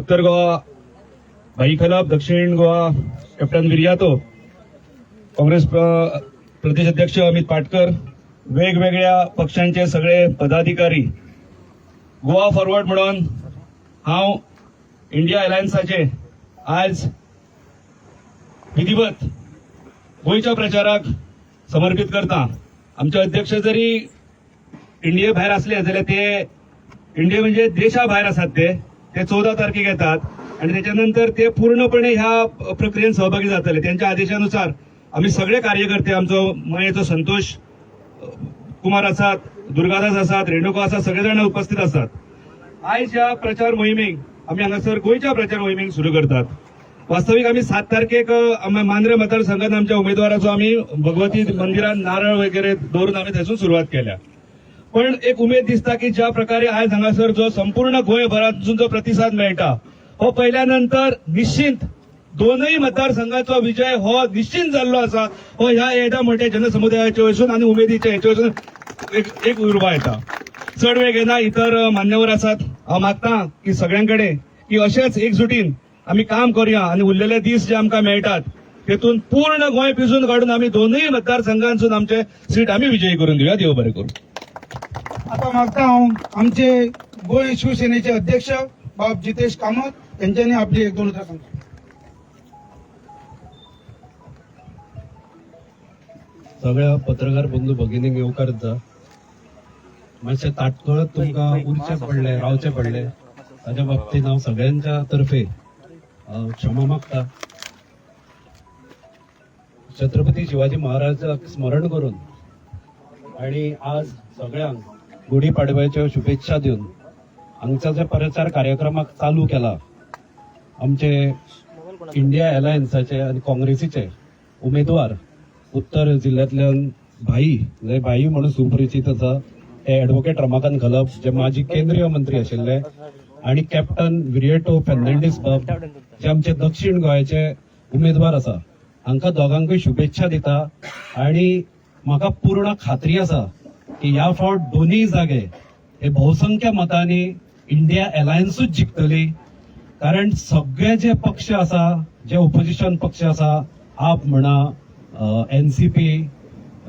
उत्तर गोवा भाई खलप, दक्षिण गोवा कॅप्टन विर्यातो, काँग्रेस प्रदेश अध्यक्ष अमित पाटकर, वेगवेगळ्या पक्षांचे सगळे पदाधिकारी, गोवा फॉरवर्ड म्हणून हांव इंडिया अलायन्साचे आज विधिवत गोयच्या प्रचाराक समर्पित करता. आमचे अध्यक्ष जरी इंडिये भायर असले जाल्यार ते इंडिया म्हणजे देशा भायर आसात ते 14 तारखेक येतात आणि त्याच्यानंतर ते पूर्णपणे ह्या प्रक्रियेत सहभागी जातले. त्यांच्या आदेशानुसार आम्ही सगळे कार्यकर्ते, आमचो मयेचो संतोष कुमार आसात, दुर्गादास आसात, रेणुका आसात, सगळेजण उपस्थित असतात. आयज ह्या प्रचार मोहिमेक आम्ही हांगासर गोयच्या प्रचार मोहिमेक सुरू करतात. वास्तविक आम्ही 7 तारखेक मांद्रे मतदारसंघात आमच्या उमेदवाराचो आम्ही भगवती मंदिरात नारळ वगैरे दवरून आम्ही थंयसून सुरुवात केल्या. पण एक उमेद दिसता की ज्या प्रकारे आज हांगासर जो संपूर्ण गोंयभरातून जो प्रतिसाद मेळटा हो पहिल्यानंतर निश्चित दोनही मतदारसंघाचो विजय हो निश्चित जाल्लो आसा. हो ह्या एका मोठ्या जनसमुदायाचे वयसून आणि उमेदीच्या हेचे वयसून एक उर्बा येता. चड वेळ घेना, इतर मान्यवर आसात. हांव मागता की सगळ्यांकडे की अशेच एकजुटीन आम्ही काम करूया आणि उरलेले दीस जे आमकां मेळटात तेतून पूर्ण गोंय पिसून काढून आम्ही दोनही मतदारसंघांसून आमचे सीट आम्ही विजयी करून दिवया. देव बरें करूं. आता मागता हांव आमचे गोंय शिवसेनेचे अध्यक्ष बाब जितेश कामत यांच्यानी आपली 1-2 उतरां सांगता. सगळ्या पत्रकार बंधू भगिनींक येवकार जा. मातशें ताटकळत तुमकां उरचे पडले, रावचे पडले, ताच्या बाबतीत हांव सगळ्यांच्या तर्फे क्षमा मागता. छत्रपती शिवाजी महाराजाक स्मरण करून आणि आज सगळ्यांक गुढीपाडव्याच्यो शुभेच्छा दिवन हांगचा जे प्रचार कार्यक्रमाक चालू केला आमचे इंडिया अलायन्साचे आणि काँग्रेसीचे उमेदवार उत्तर जिल्ह्यातल्यान भाई म्हणून सुपरिचित आसा ते ॲडव्होकेट रमाकांत खलप, जे माजी केंद्रीय मंत्री आशिल्ले, आणि कॅप्टन विर्याटो फेर्नांडीस बाब, जे आमचे दक्षिण गोंयचे उमेदवार आसा. हांकां दोगांकूय शुभेच्छा दिता आणि म्हाका पूर्ण खात्री आसा की ह्या फावट दोनूय जागे हे बहुसंख्य मतांनी इंडिया अलायन्सूच जिखतली. कारण सगळे जे पक्ष आसा, जे ओपोजिशन पक्ष आसा, आप म्हणा, एनसीपी,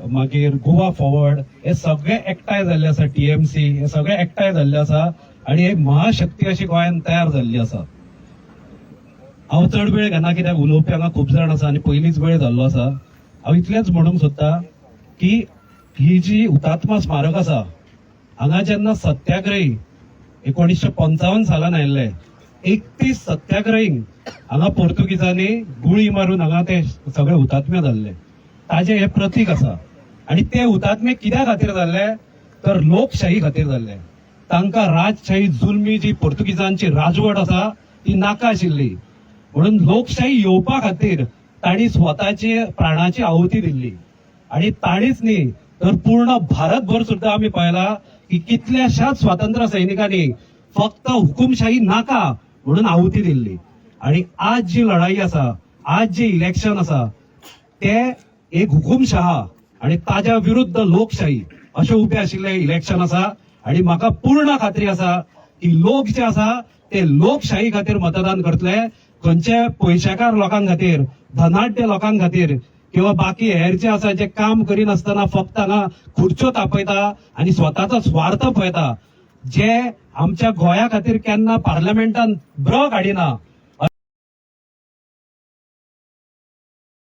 मागीर गोवा फॉरवर्ड, हे सगळे एकठांय जाल्ले आसा, टीएमसी, हे सगळे एकठांय जाल्ले आसा आणि एक महाशक्ती अशी गोंयांत तयार जाल्ली आसा. हांव चड वेळ घेना कित्याक उलोवपी हांगा खूब जाण आसा आणि पयलींच वेळ जाल्लो आसा. हांव इतलेंच म्हणूंक सोदता की ही जी हुतात्मा स्मारक आसा हांगा जेन्ना सत्याग्रही 1955 सालान आयिल्ले 31 सत्याग्रहींक हांगा पोर्तुगीजांनी गुळी मारून हांगा ते सगळे हुतात्मे जाल्ले, ताजे हे प्रतीक आसा. आणि ते हुतात्मे कित्या खातीर जाल्ले तर लोकशाही खातीर जाल्ले. तांकां राजशाही जुलमी जी पोर्तुगीजांची राजवट आसा ती नाका आशिल्ली, म्हणून लोकशाही येवपा खातीर तांणी स्वताची प्राणाची आहुती दिल्ली. आणि ताणीच न्ही तर पूर्ण भारतभर सुद्धा आम्ही पळयला की कितल्याशाच स्वातंत्र्य सैनिकांनी फक्त हुकुमशाही नाका म्हणून आहुती दिल्ली. आणि आज जी लढाई आसा, आज जे इलेक्शन आसा ते एक हुकुमशहा आणि ताज्या विरुद्ध लोकशाही अशें उबे आशिल्ले इलेक्शन आसा. आणि म्हाका पूर्ण खात्री आसा की लोक जे आसा ते लोकशाही खातीर मतदान करतले. खंयचे पयशेकार लोकां खातीर, धनाढ्य लोकां खातीर किंवा बाकी हेर जे आसा जे काम करिनासतना फक्त हांगा खुर्च्यो तापयता आणि स्वताचो स्वार्थ पळयता, जे आमच्या गोंया खातीर केन्ना पार्लमेंटान ब्र काडिना